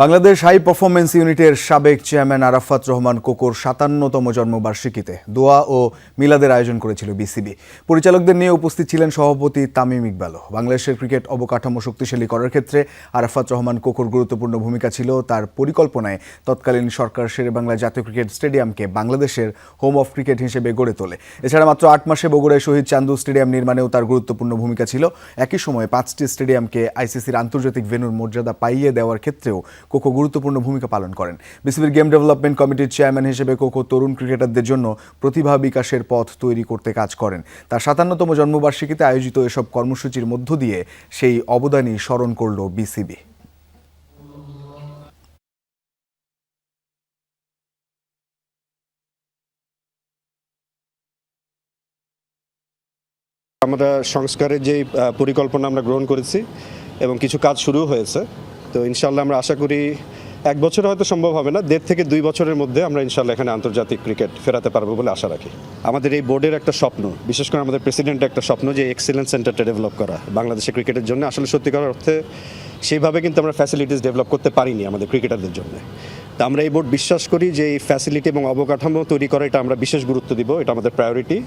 Bangladesh high performance ইউনিটের সাবেক chairman Arafat Rahman কোকোর ৫৭তম জন্মবার্ষিকীতে দোয়া ও মিলাদের আয়োজন করেছিল বিসিবি। পরিচালকদের নিয়ে উপস্থিত ছিলেন সভাপতি তামিম ইকবালও। বাংলাদেশের ক্রিকেট অবকাঠামো শক্তিশালী করার ক্ষেত্রে আরাফাত রহমান কোকোর গুরুত্বপূর্ণ ভূমিকা ছিল তার পরিকল্পনায়। তৎকালীন সরকার শেরেবাংলা জাতীয় ক্রিকেট স্টেডিয়ামকে বাংলাদেশের হোম অফ ক্রিকেট হিসেবে গড়ে তোলে। এছাড়া মাত্র ৮ মাসে বগুড়ায় শহীদ চান্দু স্টেডিয়াম নির্মাণেও তার গুরুত্বপূর্ণ ভূমিকা ছিল। একই সময়ে ৫টি স্টেডিয়ামকে আইসিসির আন্তর্জাতিক ভেন্যুর মর্যাদা পাইয়ে দেওয়ার ক্ষেত্রেও কোকো গুরুত্বপূর্ণ ভূমিকা পালন করেন। বিসিবির গেম ডেভেলপমেন্ট কমিটির চেয়ারম্যান হিসেবে কোকো তরুণ ক্রিকেটারদের জন্য প্রতিভা বিকাশের পথ তৈরি করতে কাজ করেন। তার ৫৭তম জন্মবার্ষিকীতে আয়োজিত এসব কর্মসূচির মধ্য দিয়ে সেই অবদানই স্মরণ করল বিসিবি। আমরা সংস্কারের যে পরিকল্পনা আমরা গ্রহণ করেছি এবং কিছু কাজ শুরু হয়েছে, তো ইনশাল্লাহ আমরা আশা করি 1 বছর হয়তো সম্ভব হবে না, 1.5 থেকে 2 বছরের মধ্যে আমরা ইনশাল্লাহ এখানে আন্তর্জাতিক ক্রিকেট ফেরাতে পারবো বলে আশা রাখি। আমাদের এই বোর্ডের একটা স্বপ্ন, বিশেষ করে আমাদের প্রেসিডেন্টের একটা স্বপ্ন যে এক্সেলেন্স সেন্টারটা ডেভেলপ করা বাংলাদেশের ক্রিকেটের জন্য। আসলে সত্যিকার অর্থে সেইভাবে কিন্তু আমরা ফ্যাসিলিটিস ডেভেলপ করতে পারিনি আমাদের ক্রিকেটারদের জন্য। তা আমরা এই বোর্ড বিশ্বাস করি যে এই ফ্যাসিলিটি এবং অবকাঠামো তৈরি করা এটা আমরা বিশেষ গুরুত্ব দিব, এটা আমাদের প্রায়োরিটি।